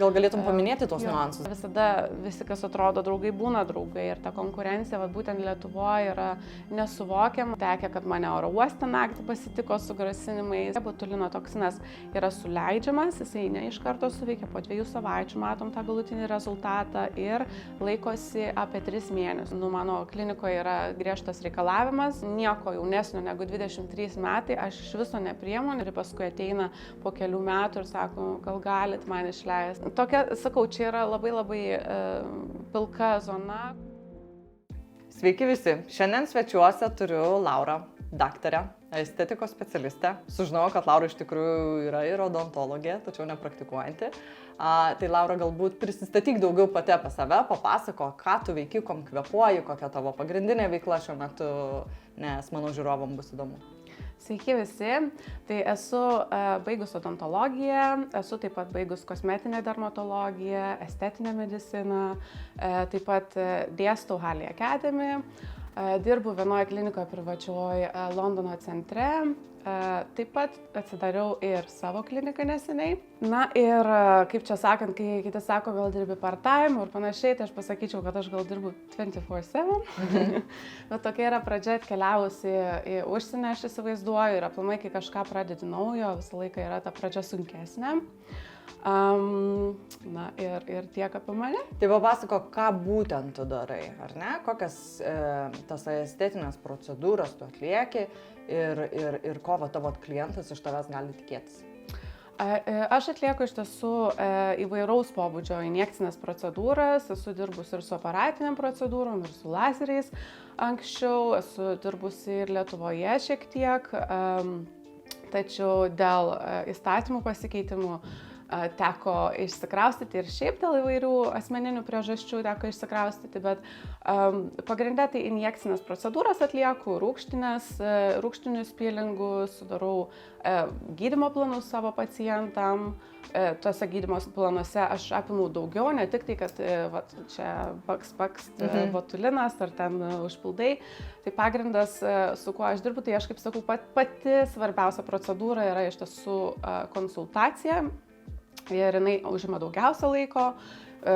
Gal galėtum paminėti tos niuansus? Visada visi, kas atrodo draugai, būna draugai ir ta konkurencija, būtent Lietuvoje yra nesuvokiama. Tekia, kad mane oro uoste naktį pasitiko su grasinimais. Botulino toksinas yra suleidžiamas, jisai ne iš karto suveikia, po 2 savaičių matom tą galutinį rezultatą ir laikosi apie 3 mėnesius. Mano klinikoje yra griežtas reikalavimas, nieko jaunesnio negu 23 metai, aš iš viso nepriemu ir paskui ateina po kelių metų ir sako, gal galit man išleisti. Tokia, sakau, čia yra labai pilka zona. Sveiki visi. Šiandien svečiuose turiu Laurą, daktarę, estetikos specialistę. Sužinojau, kad Laura iš tikrųjų yra ir odontologė, tačiau nepraktikuojanti. Tai Laura, galbūt prisistatyk daugiau pati apie save, papasako, ką tu veiki, kom kvėpuoji, kokia tavo pagrindinė veikla šiuo metu, nes mano žiūrovam bus įdomu. Sveiki visi, tai esu baigus odontologiją, esu taip pat baigus kosmetinę dermatologiją, estetinę mediciną, taip pat dėstau Halley Academy, dirbu vienoje klinikoje privačioje Londono centre, taip pat atsidariau ir savo kliniką neseniai. Na ir kaip čia sakant, kai kiti sako, gal dirbi part-time ir panašiai, tai aš pasakyčiau, kad aš gal dirbu 24/7. Bet tokia yra pradžia atkeliavusi į užsienį, aš įsivaizduoju, ir aplamai, kai kažką pradedi naujo, visą laiką yra ta pradžia sunkesnė. Na ir tiek apie mane. Tai papasako, ką būtent tu darai, ar ne? Kokias tas estetinės procedūras tu atlieki ir ko tavo klientas iš tavęs gali tikėtis? Aš atlieku iš tiesų įvairaus pobūdžio injekcinės procedūras, esu dirbusi ir su aparatiniam procedūrom, ir su lazeriais. Anksčiau esu dirbusi ir Lietuvoje šiek tiek, tačiau dėl įstatymų pasikeitimų teko išsikraustyti ir šiaip dėl įvairių asmeninių priežasčių teko išsikraustyti, bet pagrinde tai injekcinės procedūras atlieku, rūgštinius pilingus, sudarau gydymo planus savo pacientam. Tuose gydymo planuose aš apimu daugiau, ne tik tai, kad čia paks botulinas ar ten užpildai. Tai pagrindas, su kuo aš dirbu, tai aš kaip sakau, pati svarbiausia procedūra yra iš tiesų konsultacija. Ir jinai užima daugiausia laiko.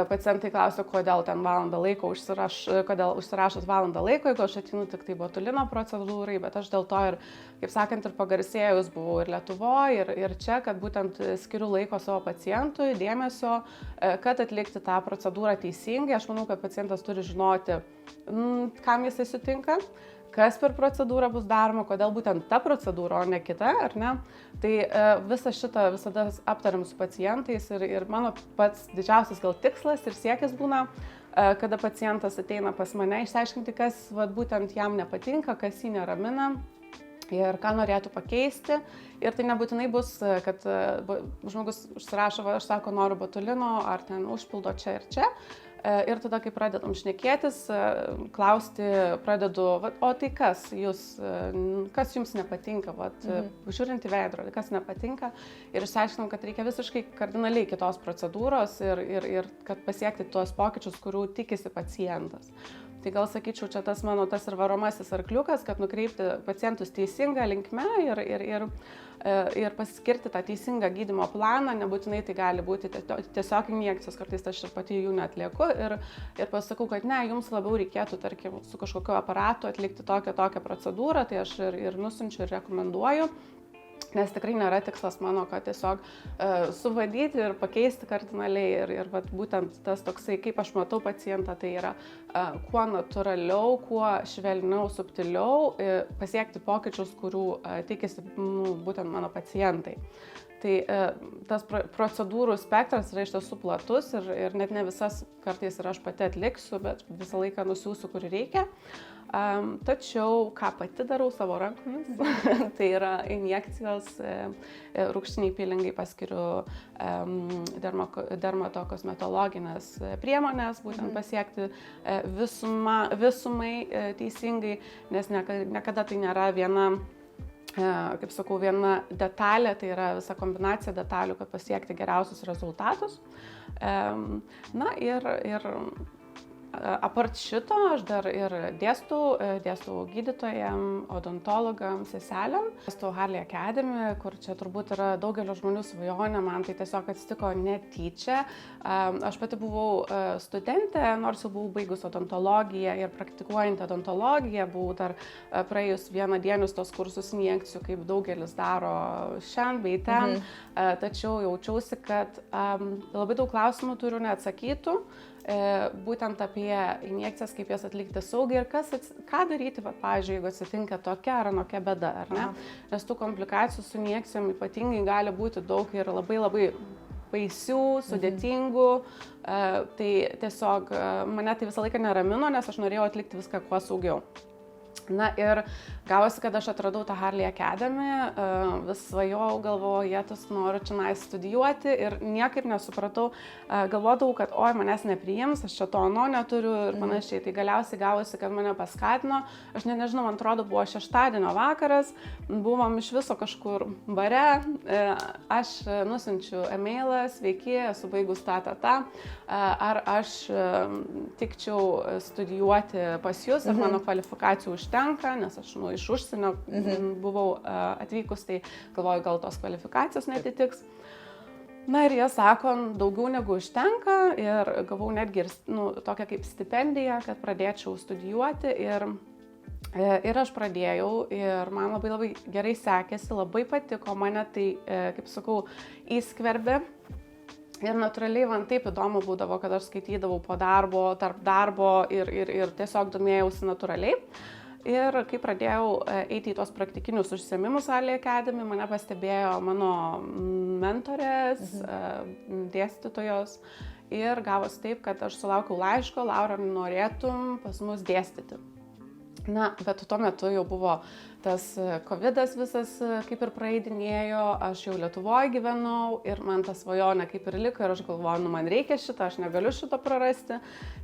Pacientai klausia, kodėl ten kodėl užsirašot valandą laiko, jeigu aš atinu tik tai botulino procedūrai, bet aš dėl to ir, kaip sakant, ir pagarsėjus buvau ir Lietuvoje, ir čia, kad būtent skiriu laiko savo pacientui, dėmesio, kad atlikti tą procedūrą teisingai. Aš manau, kad pacientas turi žinoti, kam jisai sutinka, kas per procedūrą bus daroma, kodėl būtent ta procedūra, o ne kita, ar ne. Tai visą šitą visada aptariam su pacientais ir mano pats didžiausias gal tikslas ir siekis būna, kada pacientas ateina pas mane, išsiaiškinti, kas būtent jam nepatinka, kas jį neramina ir ką norėtų pakeisti. Ir tai nebūtinai bus, kad žmogus užsirašo, aš sako, noriu botulino, ar ten užpildo čia ir čia. Ir tada, kai pradedam šnekėtis, klausti, pradedu, o tai kas jums nepatinka, žiūrint į veidrodį, kas nepatinka. Ir išsiaiškinam, kad reikia visiškai kardinaliai kitos procedūros ir kad pasiekti tuos pokyčius, kurių tikisi pacientas. Tai gal sakyčiau, čia tas ir varomasis arkliukas, kad nukreipti pacientus teisingą linkme ir paskirti tą teisingą gydymo planą. Nebūtinai tai gali būti tiesiog injekcijos, kartais aš ir pati jų neatlieku ir pasakau, kad ne, jums labiau reikėtų, tarkim, su kažkokiu aparatu atlikti tokią procedūrą, tai aš ir nusiunčiu ir rekomenduoju. Nes tikrai nėra tikslas mano, kad tiesiog suvadyti ir pakeisti kardinaliai ir būtent tas toksai, kaip aš matau pacientą, tai yra kuo natūraliau, kuo švelniau, subtiliau pasiekti pokyčius, kurių tikisi būtent mano pacientai. Tai tas procedūrų spektras yra iš tiesų platus ir net ne visas kartais ir aš pati atliksiu, bet visą laiką nusiųsiu, kur reikia. Tačiau, ką pati darau savo rankomis, tai yra injekcijos, rūgštiniai pilingai, paskiriu dermatokosmetologinės priemonės, būtent pasiekti visumai teisingai, nes niekada tai nėra viena, kaip sakau, viena detalė, tai yra visa kombinacija detalių, kad pasiekti geriausius rezultatus. Na ir apart šito aš dar ir dėstau gydytojam, odontologam, seselėm. Dėstau Harley Academy, kur čia turbūt yra daugelio žmonių svajonė, man tai tiesiog atsitiko netyčia. Aš pati buvau studentė, nors jau buvau baigus odontologiją ir praktikuojant odontologiją, buvau dar praėjus vienadienius tos kursus injekcijų, kaip daugelis daro šiandien bei ten. Tačiau jaučiausi, kad labai daug klausimų turiu neatsakytų, būtent apie injekcijas, kaip jas atlikti saugiai ir ką daryti, pavyzdžiui, jeigu atsitinka tokia ar anokia bėda, ar ne? Nes tų komplikacijų su injekcijom ypatingai gali būti daug ir labai labai baisių, sudėtingų. Tai tiesiog mane tai visą laiką neramino, nes aš norėjau atlikti viską kuo saugiau. Na ir gavosi, kad aš atradau tą Harley Academy, vis svajojau, galvojau, jėtus noriu čia studijuoti ir niekaip nesupratau, galvodavau, kad oi, manęs nepriims, aš čia to ano neturiu ir panašiai. Tai galiausiai gavosi, kad mane paskatino, aš nežinau, man atrodo, buvo šeštadienio vakaras, buvom iš viso kažkur bare, aš nusinčiu e-mailą, sveiki, esu baigus ar aš tikčiau studijuoti pas jūs, ar mano kvalifikacijų užtenka, nes aš iš užsienio buvau atvykus, tai galvoju, gal tos kvalifikacijos netitiks. Na ir jie sako, daugiau negu užtenka ir gavau netgi ir tokią kaip stipendiją, kad pradėčiau studijuoti ir aš pradėjau ir man labai labai gerai sekėsi, labai patiko, mane tai, kaip sakau, įskverbė. Ir natūraliai man taip įdomu būdavo, kad aš skaitydavau po darbo, tarp darbo ir tiesiog domėjausi natūraliai. Ir kai pradėjau eiti į tos praktinius užsiėmimus Harley Academy, mane pastebėjo mano mentorės, dėstytojos ir gavosi taip, kad aš sulaukiau laiško, Laura, norėtum pas mus dėstyti. Na, bet tuo metu jau buvo tas covidas visas kaip ir praeidinėjo, aš jau Lietuvoje gyvenau ir man ta svajonė kaip ir liko ir aš galvoju, man reikia šito, aš negaliu šito prarasti.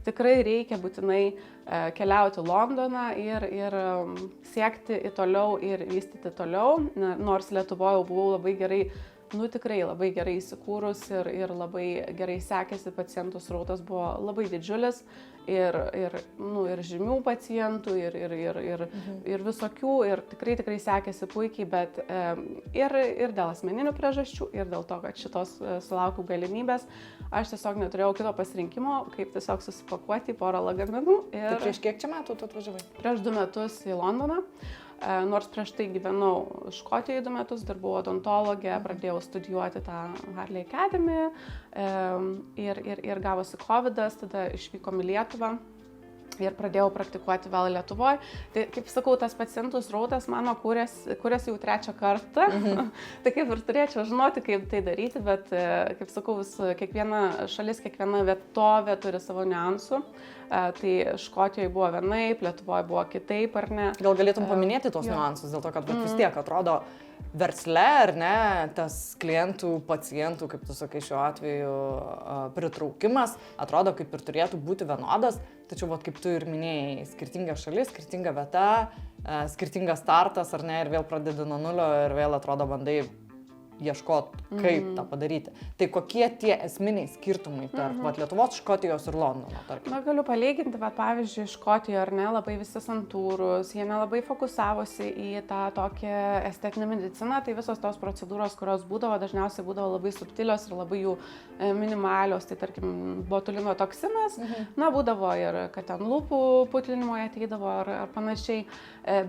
Tikrai reikia būtinai keliauti į Londoną ir siekti į toliau ir vystyti toliau, nors Lietuvoje jau buvau labai gerai, tikrai labai gerai įsikūrus ir labai gerai sekėsi, pacientų srautas buvo labai didžiulis. Ir žymių pacientų, ir visokių, ir tikrai sekėsi puikiai, bet ir dėl asmeninių priežasčių, ir dėl to, kad šitos sulaukiau galimybės, aš tiesiog neturėjau kito pasirinkimo, kaip tiesiog susipakuoti į porą lagaminų. Tai prieš kiek čia metų tu atvažiavai? Prieš 2 metus į Londoną. Nors prieš tai gyvenau Škotijoje 2 metus, dirbau odontologė, pradėjau studijuoti tą Harley Academy ir gavosi covidas, tada išvykom į Lietuvą ir pradėjau praktikuoti vėl Lietuvoje. Tai, kaip sakau, tas pacientų srautas mano kūrės jau 3 kartą. Tai kaip ir turėčiau žinoti, kaip tai daryti, bet, kaip sakau, kiekviena šalis, kiekviena vietovė turi savo niuansų. Tai Škotijoje buvo vienaip, Lietuvoje buvo kitaip, ar ne? Gal galėtum paminėti tos niuansus, dėl to, kad vis tiek atrodo versle, ar ne, tas klientų, pacientų, kaip tu sakai šiuo atveju, pritraukimas, atrodo kaip ir turėtų būti vienodas, tačiau, kaip tu ir minėjai, skirtinga šalis, skirtinga vieta, skirtingas startas, ar ne, ir vėl pradedi nuo nulio ir vėl atrodo bandai ieškoti, kaip tą padaryti. Tai kokie tie esminiai skirtumai tarp Lietuvos, Škotijos ir Londono, tarkim? Na, galiu palyginti, bet pavyzdžiui, Škotijoje, ar ne, labai visi santūrūs, jie nelabai fokusavosi į tą tokią estetinę mediciną, tai visos tos procedūros, kurios būdavo, dažniausiai būdavo labai subtilios ir labai jų minimalios, tai tarkim, botulino toksinas, na, būdavo ir, kad ten lūpų putlinimo ateidavo ar panašiai,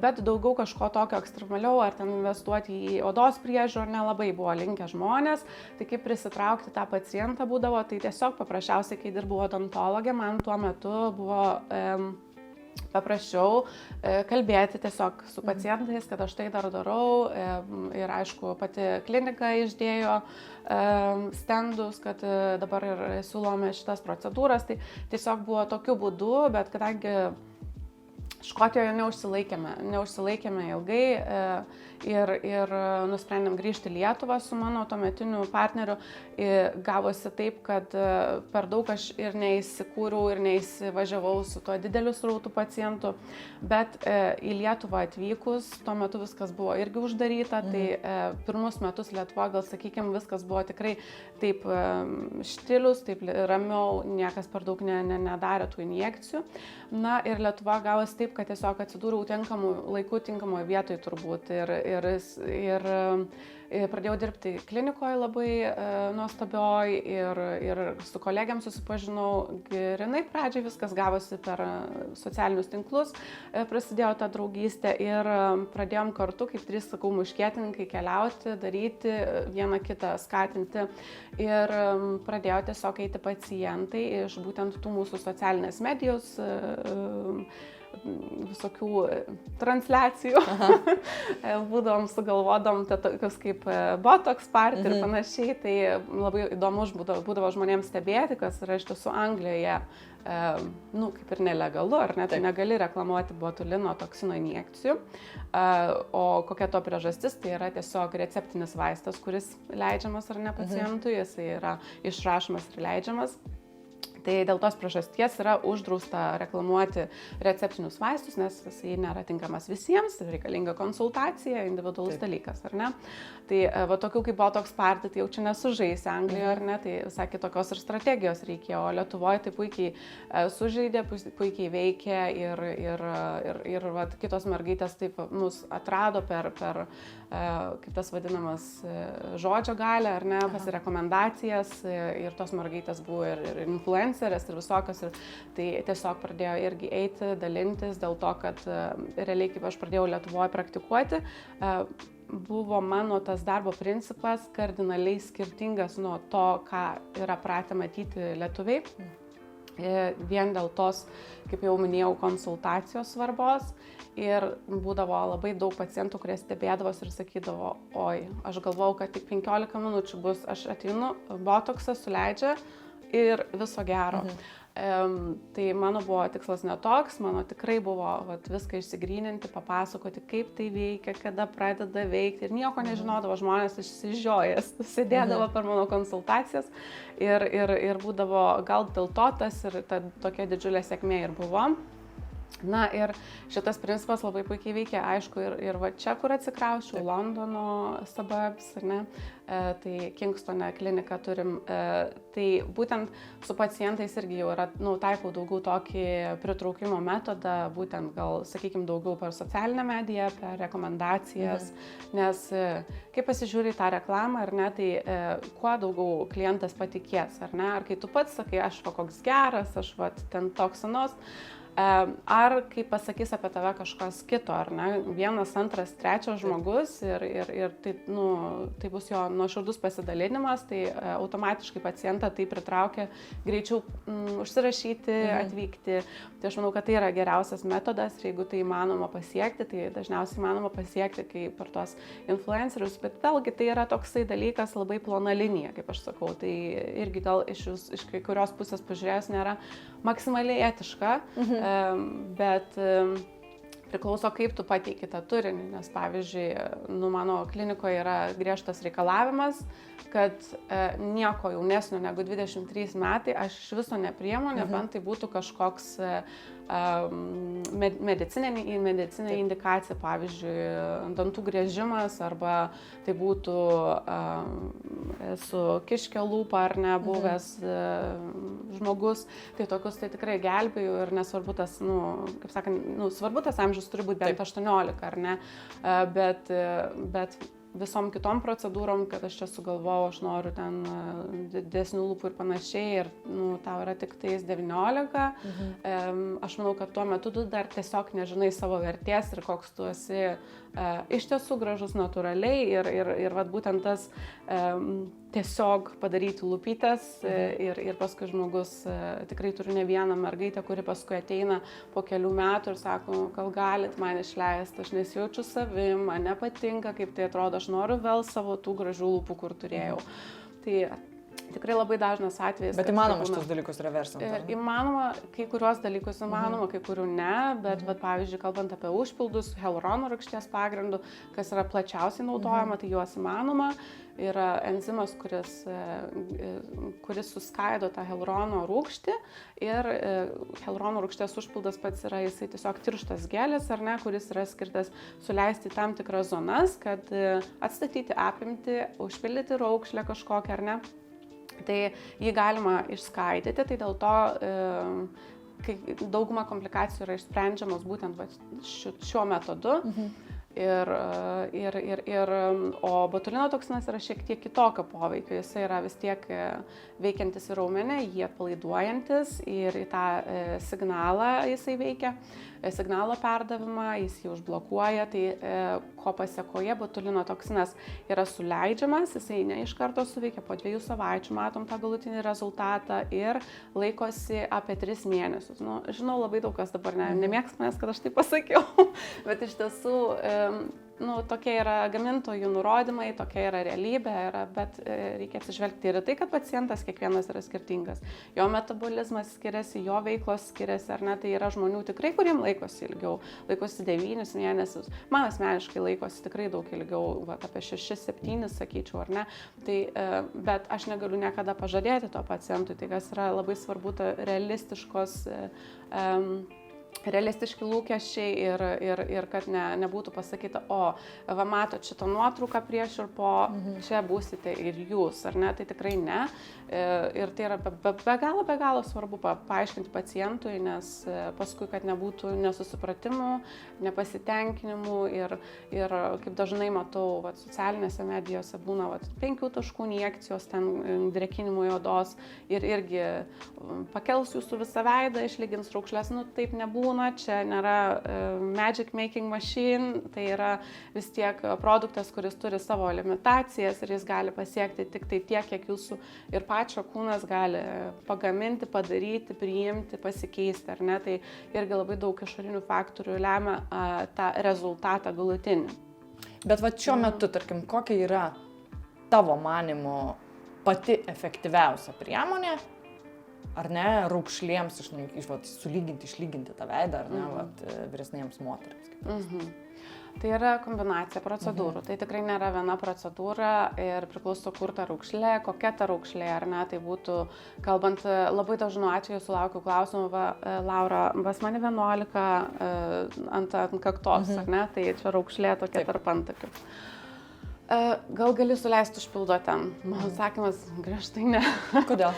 bet daugiau kažko tokio ekstremaliau, ar ten investuoti į odos priežiūrą, nelabai buvo linkę žmonės, tai kaip prisitraukti tą pacientą būdavo, tai tiesiog paprasčiausiai, kai dirbau odontologė, man tuo metu buvo paprasčiau kalbėti tiesiog su pacientais, kad aš tai darau ir aišku, pati klinika išdėjo stendus, kad dabar ir siūlome šitas procedūras, tai tiesiog buvo tokiu būdu, bet kadangi Škotijoje neužsilaikėme ilgai ir nusprendėm grįžti į Lietuvą su mano tuometiniu partneriu. Gavosi taip, kad per daug aš ir neįsikūriau ir neįsivažiavau su tuo dideliu srautu pacientų, bet į Lietuvą atvykus, tuo metu viskas buvo irgi uždaryta, tai pirmus metus Lietuvoje, gal sakykime, viskas buvo tikrai taip štilius, taip ramiau, niekas per daug nedarė tų injekcijų. Na ir Lietuvoje gavosi taip, kad tiesiog atsidūriau tinkamų laikų, tinkamoje vietoje turbūt ir pradėjau dirbti klinikoje labai nuostabioj ir su kolegiam susipažinau. Grinai pradžiai viskas gavosi per socialinius tinklus, prasidėjo ta draugystė ir pradėjom kartu, kaip 3, sakau, muškietininkai keliauti, daryti, vieną kitą skatinti ir pradėjo tiesiog eiti pacientai iš būtent tų mūsų socialinės medijos visokių transliacijų. Būdavom sugalvodom tokius kaip Botox party ir panašiai, tai labai įdomu būdavo žmonėms stebėti, kas yra iš tiesų Anglijoje, kaip ir nelegalu, ar ne, tai negali reklamuoti botulino toksino injekcijų, o kokia to priežastis, tai yra tiesiog receptinis vaistas, kuris leidžiamas ar ne pacientui, jisai yra išrašomas ir leidžiamas. Tai dėl tos priežasties yra uždrausta reklamuoti receptinius vaistus, nes jisai nėra tinkamas visiems, reikalinga konsultacija, individualus dalykas, ar ne? Tai va tokių kaip Botox party, tai jau čia nesužaisi Anglijoje, ar ne? Tai visai kitokios ir strategijos reikėjo, o Lietuvoje tai puikiai sužaidė, puikiai veikė ir va, kitos mergaitės taip mus atrado per kaip tas vadinamas žodžio galią, ar ne, pasirekomendacijas ir tos mergaitės buvo ir influencerės ir visokios, ir tai tiesiog pradėjo irgi eiti, dalintis dėl to, kad realiai kaip aš pradėjau Lietuvoje praktikuoti, buvo mano tas darbo principas kardinaliai skirtingas nuo to, ką yra pratę matyti lietuviai. Vien dėl tos, kaip jau minėjau, konsultacijos svarbos ir būdavo labai daug pacientų, kurie stebėdavosi ir sakydavo, oi, aš galvojau, kad tik 15 minučių bus, aš ateinu, botoksą suleidžia ir viso gero. Tai mano buvo tikslas netoks, mano tikrai buvo viską išsigryninti, papasakoti, kaip tai veikia, kada pradeda veikti ir nieko nežinodavo, žmonės išsižiojęs, sėdėdavo per mano konsultacijas ir būdavo gal dėl to tas ir ta tokia didžiulė sėkmė ir buvo. Na ir šitas principas labai puikiai veikia, aišku, ir va čia, kur atsikrausčiau, Londono suburbs, ar ne, tai Kingstone kliniką turim, tai būtent su pacientais irgi jau yra, taikau daugiau tokį pritraukimo metodą, būtent gal, sakykime, daugiau per socialinę mediją, per rekomendacijas, nes kai pasižiūri tą reklamą, ar ne, tai kuo daugiau klientas patikės, ar ne, ar kai tu pats sakai, aš va koks geras, aš va ten toks anos, ar kai pasakys apie tave kažkas kito, ar ne, 1, 2, 3 žmogus ir tai, tai bus jo nuoširdus pasidalinimas, tai automatiškai pacientą tai pritraukia greičiau užsirašyti, atvykti. Tai aš manau, kad tai yra geriausias metodas ir jeigu tai įmanoma pasiekti, tai dažniausiai įmanoma pasiekti kaip per tos influencerius, bet vėlgi tai yra toksai dalykas labai plona linija, kaip aš sakau, tai irgi gal iš kai kurios pusės pažiūrėjus nėra maksimaliai etiška, bet priklauso, kaip tu pateiki tą turinį, nes pavyzdžiui, mano klinikoje yra griežtas reikalavimas, kad nieko jaunesnio negu 23 metai aš iš viso nepriimu, nebent tai būtų kažkoks medicininė indikacija, pavyzdžiui, dantų griežimas arba tai būtų su kiškio lūpa ar ne buvęs žmogus, tai tokius tai tikrai gelbėjau ir nesvarbu tas, kaip sakant, svarbu tas amžius turi būti bent 18, ar ne, bet visom kitom procedūrom, kad aš čia sugalvojau, aš noriu ten didesnių lūpų ir panašiai ir tau yra tik tais 19. Aš manau, kad tuo metu tu dar tiesiog nežinai savo vertės ir koks tu esi iš tiesų gražus natūraliai ir vat būtent tas tiesiog padaryti lūpytes ir paskui žmogus tikrai turi ne vieną mergaitę, kuri paskui ateina po kelių metų ir sako, gal galit man išleisti, aš nesijaučiu savim, man nepatinka, kaip tai atrodo, aš noriu vėl savo tų gražių lūpų, kur turėjau. Tai Tikrai labai dažnas atvejis. Bet įmanoma šitos dalykus reversinti? Įmanoma, kai kurios dalykus įmanoma, kai kurių ne, bet pavyzdžiui, kalbant apie užpildus hialurono rūgšties pagrindų, kas yra plačiausiai naudojama, tai juos įmanoma. Yra enzimas, kuris suskaido tą hialurono rūgštį ir hialurono rūgšties užpildas pats yra, jisai tiesiog tirštas gelis, ar ne, kuris yra skirtas suleisti tam tikras zonas, kad atstatyti apimtį, užpildyti raukšlę kažkokią, ar ne. Tai jį galima išskaidyti, tai dėl to kai dauguma komplikacijų yra išsprendžiamos būtent šiuo metodu. O botulino toksinas yra šiek tiek kitokio poveikio, jis yra vis tiek veikiantis į raumenį, jį atpalaiduojantis ir į tą signalą jisai veikia, signalo perdavimą, jis jį užblokuoja, tai ko pasiekoje botulino toksinas yra suleidžiamas, jisai ne iš karto suveikia, po 2 savaičių matom tą galutinį rezultatą ir laikosi apie 3 mėnesius. Nu, žinau, labai daug kas dabar nemėgs manęs, kad aš tai pasakiau, bet iš tiesų tokie yra gamintojų nurodymai, tokia yra realybė, bet reikia atsižvelgti ir tai, kad pacientas kiekvienas yra skirtingas. Jo metabolizmas skiriasi, jo veiklos skiriasi, ar ne, tai yra žmonių tikrai, kuriem laikosi ilgiau, laikosi 9 mėnesius. Man asmeniškai laikosi tikrai daug ilgiau, apie 6-7, sakyčiau, ar ne. Tai, bet aš negaliu niekada pažadėti to pacientui, tai kas yra labai svarbu, ta realistiški lūkesčiai ir kad nebūtų pasakyta, va matot šitą nuotrauką prieš ir po, čia būsite ir jūs, ar ne, tai tikrai ne. Ir tai yra be galo svarbu paaiškinti pacientui, nes paskui, kad nebūtų nesusipratimų, nepasitenkinimų ir kaip dažnai matau, socialinėse medijose būna 5 taškų injekcijos, ten drėkinimui odos ir irgi pakels jūsų visą veidą, išlygins raukšles, taip nebūna. Čia nėra magic making machine, tai yra vis tiek produktas, kuris turi savo limitacijas ir jis gali pasiekti tik tai tiek, kiek jūsų ir pačio kūnas gali pagaminti, padaryti, priimti, pasikeisti, ar ne, tai irgi labai daug išorinių faktorių lemia tą rezultatą galutinį. Bet šiuo metu, tarkim, kokia yra tavo manymu pati efektyviausia priemonė, ar ne, raukšlėms išlyginti tą veidą, ar ne, vyresnėms moterims? Tai yra kombinacija procedūrų. Tai tikrai nėra viena procedūra ir priklauso, kur ta raukšlė, kokia ta raukšlė, ar ne. Tai būtų, kalbant, labai dažnu atveju sulaukiu klausimų, Laura, pas mane 11 ant kaktos, ar ne, tai čia raukšlė tokia tarp antakių. Gal gali suleisti užpilduoti ten? Mano atsakymas griežtai ne. Kodėl?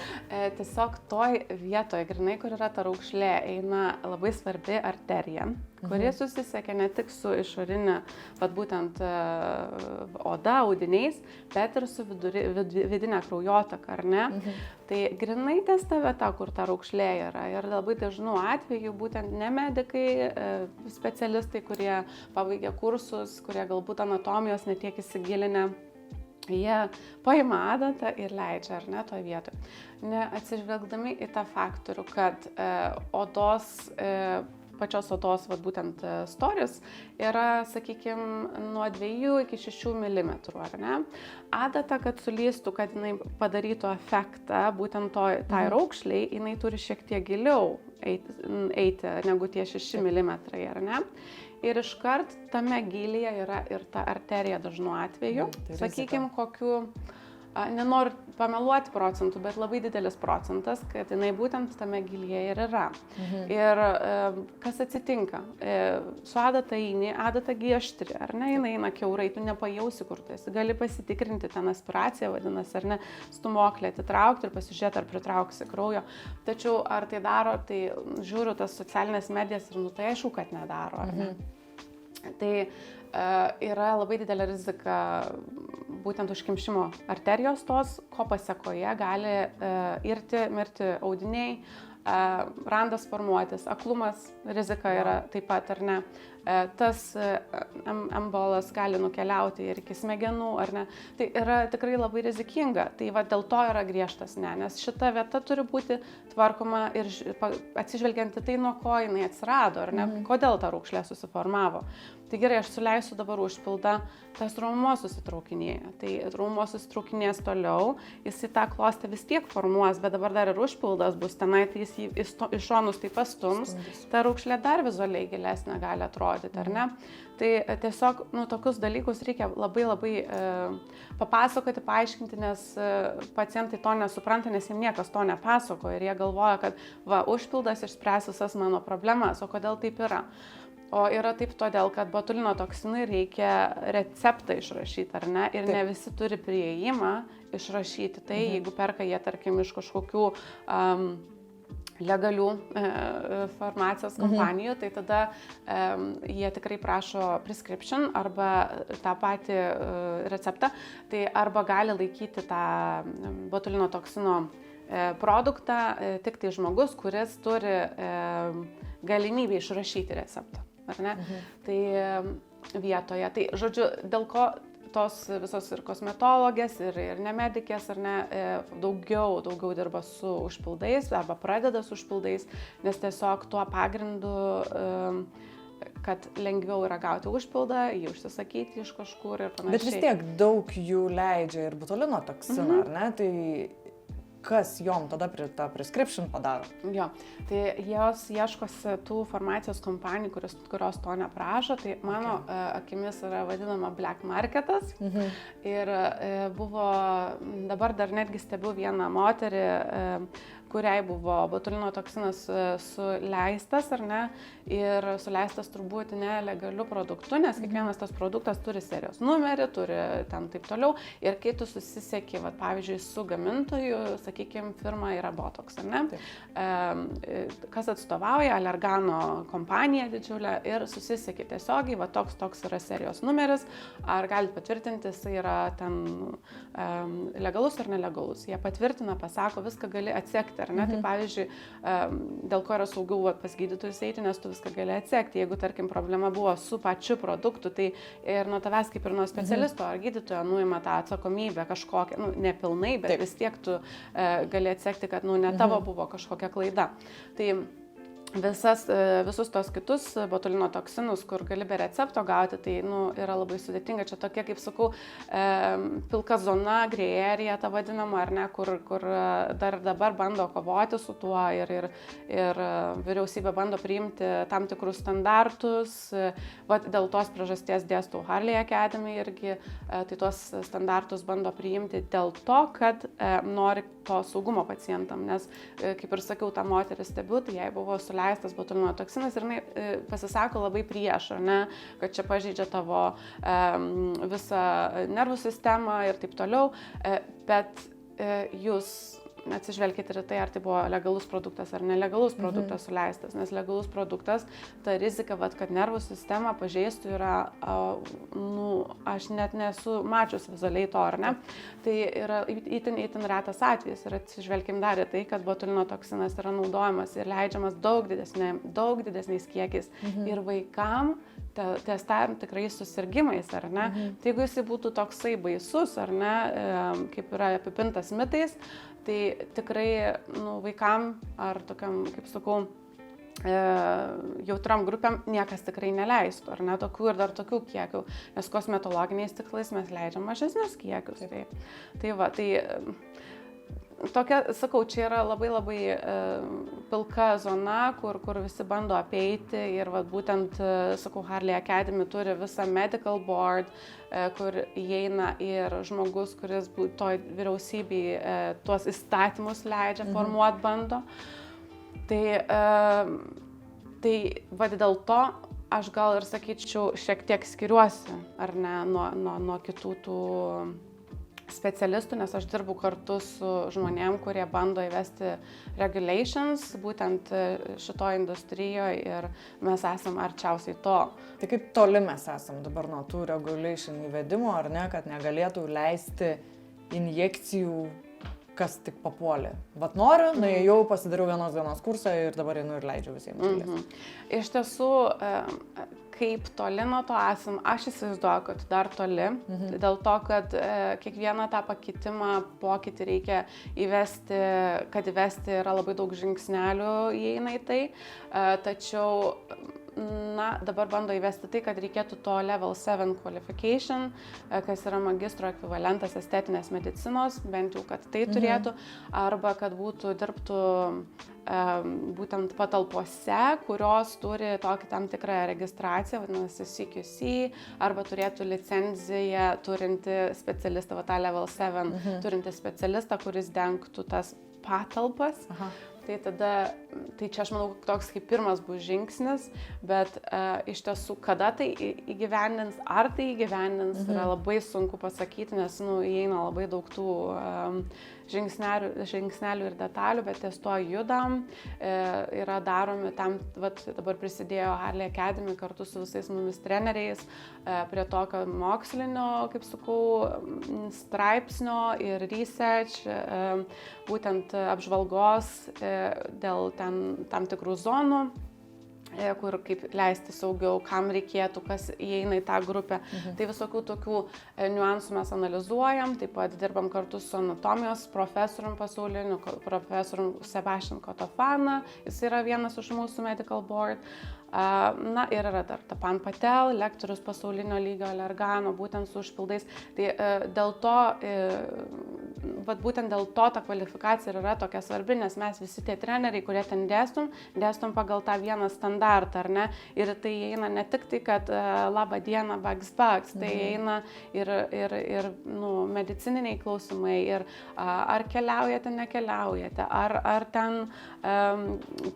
Tiesiog toj vietoje, grinai, kur yra ta raukšlė, eina labai svarbi arterija, kuri susisiekia ne tik su išorinė, būtent oda, audiniais, bet ir su vidinė kraujotaka, ar ne? Tai grinai ties ta vieta, kur ta raukšlė yra. Ir labai dažnu atveju būtent ne medikai, specialistai, kurie pabaigė kursus, kurie galbūt anatomijos netiek įsigilinę, jie paima adatą ir leidžia, ar ne, toje vietoje. Neatsižvelgdami į tą faktorių, kad pačios odos, būtent storis, yra, sakykime, nuo 2 iki 6 mm, ar ne? Adata, kad sulystų, kad jinai padarytų efektą, būtent tai raukšliai, jinai turi šiek tiek giliau eiti negu tie 6 mm, ar ne? Ir iškart tame gilyje yra ir ta arterija dažnu atveju, sakykime, kokiu, nenoriu pameluoti procentų, bet labai didelis procentas, kad jinai būtent tame gilyje ir yra. Ir kas atsitinka? Su adata eini, adata gieštri, ar ne, jinai eina kiaurai, tu nepajausi, kur tu esi. Gali pasitikrinti ten aspiraciją, vadinasi, ar ne, stumoklę atitraukti ir pasižiūrėti, ar pritrauksi kraujo. Tačiau ar tai daro, tai žiūriu tas socialinės medijas ir tai aišku, kad nedaro, ar ne. Tai yra labai didelė rizika būtent užkimšimo arterijos tos, ko pasiekoje gali mirti audiniai, randas formuotis, aklumas rizika yra taip pat, ar ne. Tas embolas gali nukeliauti ir iki smegenų, ar ne. Tai yra tikrai labai rizikinga. Tai dėl to yra griežtas ne, nes šita vieta turi būti tvarkoma ir atsižvelgiant į tai, nuo ko jinai atsirado, ar ne, kodėl ta raukšlė susiformavo. tai gerai, aš suleisiu dabar užpildą, tas raumuo susitraukinėja. Tai raumuo susitraukinės toliau, jis į tą klostę vis tiek formuos, bet dabar dar ir užpildas bus tenai, tai jis iš šonus taip pastums, ta raukšlė dar vizualiai gilesnė gali atrodyti, ar ne? Tai tiesiog, tokius dalykus reikia labai papasakoti, paaiškinti, nes pacientai to nesupranta, nes jiems niekas to nepasako ir jie galvoja, kad užpildas išspręs visas mano problemas, o kodėl taip yra? O yra taip todėl, kad botulino toksinui reikia receptą išrašyti, ar ne? Ir ne visi turi prieimą išrašyti. Tai jeigu perka jie, tarkim, iš kažkokių legalių farmacijos kompanijų, tai tada jie tikrai prašo prescription arba tą patį receptą, tai arba gali laikyti tą botulino toksino produktą tik tai žmogus, kuris turi galimybę išrašyti receptą, ar ne? Tai vietoje, tai žodžiu, dėl ko tos visos ir kosmetologės, ir nemedikės, ar ne, daugiau dirba su užpildais arba pradeda su užpildais, nes tiesiog tuo pagrindu, kad lengviau yra gauti užpildą, jį užsisakyti iš kažkur ir panašiai. Bet vis tiek daug jų leidžia ir botulino toksiną, ar ne? Tai kas jom tada tą prescription padaro? Jo, tai jos ieškosi tų farmacijos kompanijų, kurios to neprašo, tai mano akimis yra vadinama black marketas. Ir buvo, dabar dar netgi stebiu vieną moterį, kuriai buvo botulino toksinas suleistas, ar ne, ir suleistas turbūt nelegaliu produktu, nes kiekvienas tas produktas turi serijos numerį, turi ten taip toliau, ir kai tu susisieki, pavyzdžiui, su gamintoju, sakykime, firma yra Botox, ar ne, kas atstovauja Allergano kompaniją didžiulę ir susisieki tiesiogiai, toks yra serijos numeris, ar galit patvirtinti, jis yra ten legalus ar nelegalus. Jie patvirtina, pasako, viską gali atsekti, ar ne? Tai pavyzdžiui, dėl ko yra saugiau pas gydytojus eiti, nes tu viską gali atsekti. Jeigu, tarkim, problema buvo su pačiu produktu, tai ir nuo tavęs kaip ir nuo specialisto ar gydytojo nuima tą atsakomybę kažkokią, nepilnai, bet vis tiek tu gali atsekti, kad ne tavo buvo kažkokia klaida. Tai visus tos kitus botulino toksinus, kur gali be recepto gauti, tai yra labai sudėtinga. Čia tokia, kaip sakau, pilka zona, gray area, ta vadinama, ar ne, kur dar dabar bando kovoti su tuo ir vyriausybė bando priimti tam tikrus standartus. Dėl tos priežasties dėstau Harley Academy irgi, tai tuos standartus bando priimti dėl to, kad nori to saugumo pacientam, nes, kaip ir sakiau, tą moterį stebiu, tai jai buvo suleistas botulino toksinas ir jinai pasisako labai prieš, ar ne, kad čia pažeidžia tavo visą nervų sistemą ir taip toliau, bet jūs atsižvelkite ir tai, ar tai buvo legalus produktas ar nelegalus produktas suleistas, nes legalus produktas, ta rizika, kad nervų sistema pažeistų yra, aš net nesu mačius vizualiai to, ar ne, tai yra itin retas atvejis ir atsižvelkim dar į tai, kad botulino toksinas yra naudojamas ir leidžiamas daug didesniais kiekiais ir vaikam ties tam tikrais susirgymais, ar ne, tai jeigu jisai būtų toksai baisus, ar ne, kaip yra apipintas mitais, tai tikrai vaikam ar tokiam, kaip sakau, jautram grupėm niekas tikrai neleistų, ar ne, tokių ir dar tokių kiekių, nes kosmetologiniais tikslais mes leidžiam mažesnius kiekius. Tai tokia, sakau, čia yra labai pilka zona, kur visi bando apeiti ir būtent, sakau, Harley Academy turi visą medical board, kur įeina ir žmogus, kuris toj vyriausybei tuos įstatymus leidžia, formuot bando. Tai dėl to aš gal ir sakyčiau, šiek tiek skiriuosi, ar ne, nuo kitų tų specialistų, nes aš dirbu kartu su žmonėm, kurie bando įvesti regulations, būtent šitoje industrijoje ir mes esam arčiausiai to. Tai kaip toli mes esam dabar nuo tų regulation įvedimo, ar ne, kad negalėtų leisti injekcijų, kas tik papuolė. Vat noriu, nuėjau, pasidariau vienos dienos kursą ir dabar einu ir leidžiu visiems. Iš tiesų, kaip toli nuo to esam, aš įsivaizduoju, kad dar toli, dėl to, kad kiekvieną tą pokytį reikia įvesti, kad įvesti yra labai daug žingsnelių įeina į tai, tačiau dabar bando įvesti tai, kad reikėtų to level 7 qualification, kas yra magistro ekvivalentas estetinės medicinos, bent jau, kad tai turėtų, arba kad dirbtų būtent patalpose, kurios turi tokį tam tikrą registraciją, vadinasi CQC, arba turėtų licenciją turinti specialistą, tą level 7 turinti specialistą, kuris dengtų tas patalpas. Tai čia aš manau, toks kaip pirmas bus žingsnis, bet iš tiesų, kada tai įgyvendins, ar tai įgyvendins, yra labai sunku pasakyti, nes įeina labai daug tų žingsnelių ir detalių, bet ties to judam, yra daromi tam, dabar prisidėjo Harley Academy kartu su visais mumis treneriais prie tokio mokslinio, kaip sakau, straipsnio ir research, būtent apžvalgos dėl tam tikrų zonų, kur kaip leisti saugiau, kam reikėtų, kas įeina į tą grupę. Tai visokių tokių niuansų mes analizuojam, taip pat dirbam kartu su anatomijos profesorium pasauliniu, profesorium Sebastian Kotofana, jis yra vienas iš mūsų medical board. Ir yra dar Tapan Patel, lektorius pasaulinio lygio alergano, būtent su užpildais. Tai būtent dėl to ta kvalifikacija yra tokia svarbi, nes mes visi tie treneriai, kurie ten dėstum pagal tą vieną standartą, ar ne? Ir tai eina ne tik tai, kad laba diena, bugs, tai eina ir medicininiai klausimai, ir ar keliaujate, nekeliaujate, ar ten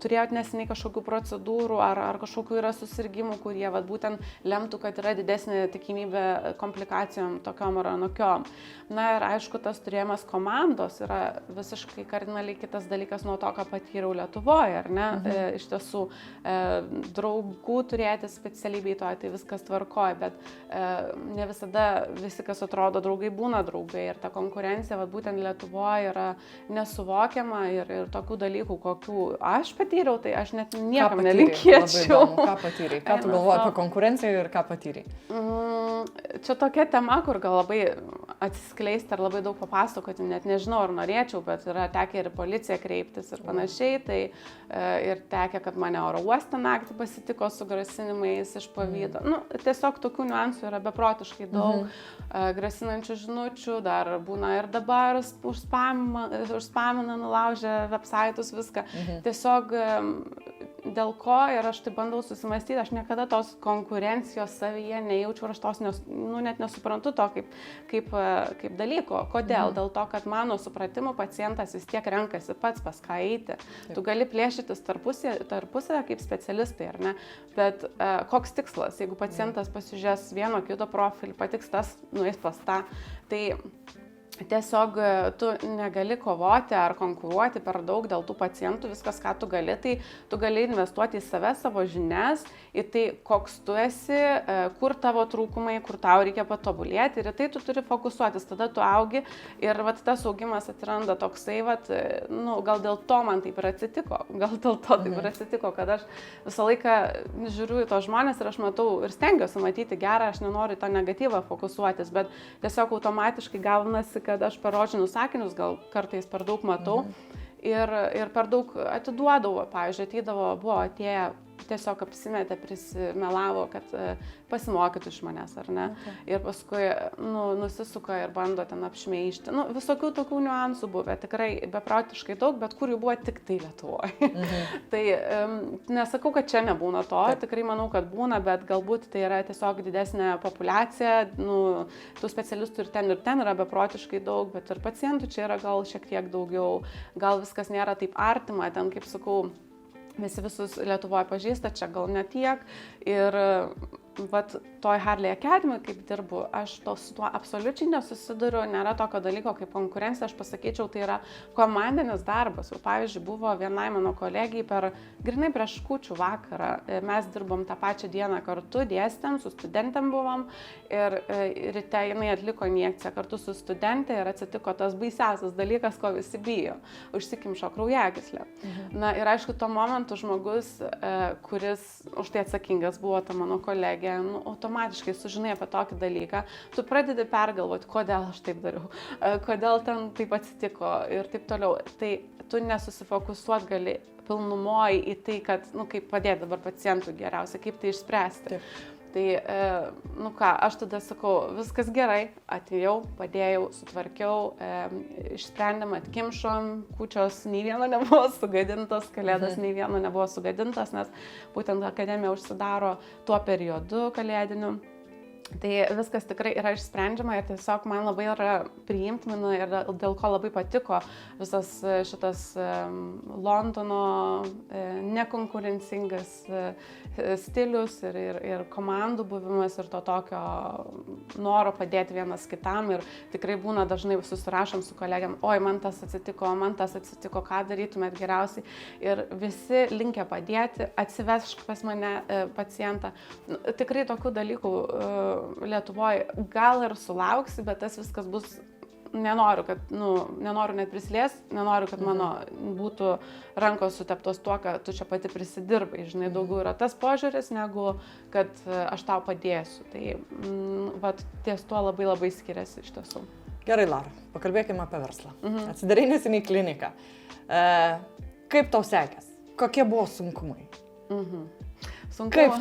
turėjot neseniai kažkokių procedūrų, ar kažkokių yra susirgymų, kurie būtent lemtų, kad yra didesnė tikimybė komplikacijom tokiom ar anokiom. Ir aišku, tas turėjimas komandos yra visiškai kardinaliai kitas dalykas nuo to, ką patyriau Lietuvoje, ar ne? Iš tiesų, draugų turėti specialybėj to, tai viskas tvarkoja, bet ne visada visi, kas atrodo draugai, būna draugai, ir ta konkurencija būtent Lietuvoje yra nesuvokiama, ir tokių dalykų, kokių aš patyriau, tai aš net niekam nelinkėčiau. Ką patyrei? Ką tu galvoji apie konkurenciją ir ką patyrei? Čia tokia tema, kur gal labai atsiskleisti ar labai daug papasakoti, net nežinau, ar norėčiau, bet yra tekę ir policiją kreiptis ir panašiai, tai ir tekę, kad mane oro uoste naktį pasitiko su grasinimais iš pavydo. Tiesiog tokių niuansų yra beprotiškai daug, grasinančių žinučių, dar būna ir dabar užspamina, nulaužia websaitus, viską. Tiesiog dėl ko, ir aš tai bandau susimastyti, aš niekada tos konkurencijos savyje nejaučiu, ir aš tos net nesuprantu to kaip dalyko. Kodėl? Dėl to, kad mano supratimu pacientas vis tiek renkasi pats pas ką eiti. Tu gali plėšytis tarpusavę kaip specialistai, ar ne? Bet koks tikslas? Jeigu pacientas pasižiūrės vieno kito profilį, patiks tas, nueis pas tą, tai tiesiog tu negali kovoti ar konkuruoti per daug dėl tų pacientų, viskas, ką tu gali, tai tu gali investuoti į save, savo žinias, į tai, koks tu esi, kur tavo trūkumai, kur tau reikia patobulėti, ir į tai tu turi fokusuotis, tada tu augi, ir tas augimas atsiranda toksai, gal dėl to man taip ir atsitiko, kad aš visą laiką žiūriu į tos žmonės ir aš matau ir stengiuosi matyti gerą, aš nenoriu tą negatyvą fokusuotis, bet tiesiog automatiškai gaunasi, kad aš per rožinius sakinius gal kartais per daug matau ir per daug atiduodavau. Pavyzdžiui, buvo atėję, tiesiog apsimetė, prisimelavo, kad pasimokytų iš manęs, ar ne? Ir paskui nusisuka ir bando ten apšmeižti. Visokių tokių niuansų buvo, tikrai beprotiškai daug, bet kur jų buvo tik tai Lietuvoje. Tai nesakau, kad čia nebūna to, tikrai manau, kad būna, bet galbūt tai yra tiesiog didesnė populiacija, tų specialistų ir ten yra beprotiškai daug, bet ir pacientų čia yra gal šiek tiek daugiau, gal viskas nėra taip artima, ten, kaip sakau, visi visus Lietuvoje pažįsta, čia gal ne tiek. Ir toj Harley Academy, kaip dirbu, aš su tuo absoliučiai nesusiduriu, nėra tokio dalyko kaip konkurencija, aš pasakyčiau, tai yra komandinis darbas. Pavyzdžiui, buvo vienai mano kolegijai grinai prieš kūčių vakarą, mes dirbom tą pačią dieną kartu, dėstėm, su studentėm buvom, ir ryte jinai atliko injekciją kartu su studentė ir atsitiko tas baisiausias dalykas, ko visi bijo, užsikimšo kraujagyslę. Ir aišku, tuo momentu žmogus, kuris už tai atsakingas buvo, ta mano kolegė, automatiškai sužinai apie tokį dalyką, tu pradedi pergalvoti, kodėl aš taip dariau, kodėl ten taip atsitiko ir taip toliau. Tai tu nesusifokusuot gali pilnumoji į tai, kad, kaip padėti dabar pacientui geriausia, kaip tai išspręsti. Taip. Tai, aš tada sakau, viskas gerai, atėjau, padėjau, sutvarkiau, išsprendėm, atkimšom, kūčios nei vieno nebuvo sugadintos, kalėdas nei vieno nebuvo sugadintos, nes būtent akademija užsidaro tuo periodu kalėdiniu. Tai viskas tikrai yra išsprendžiama ir tiesiog man labai yra priimtina ir dėl ko labai patiko visas šitas Londono nekonkurencingas stilius ir komandų buvimas ir to tokio noro padėti vienas kitam ir tikrai būna dažnai susirašom su kolegiam, oi, man tas atsitiko, ką darytumėt geriausiai ir visi linkę padėti, atsivešk pas mane pacientą. Tikrai tokių dalykų Lietuvoje gal ir sulauksi, bet tas viskas bus, nenoriu net prisiliest, nenoriu, kad mano būtų rankos suteptos tuo, kad tu čia pati prisidirbai, žinai, daugiau yra tas požiūris, negu kad aš tau padėsiu. Tai ties tuo labai labai skiriasi iš tiesų. Gerai, Laura, pakalbėkime apie verslą. Atsidarai neseniai kliniką. Kaip tau sekės? Kokie buvo sunkumai? Kaip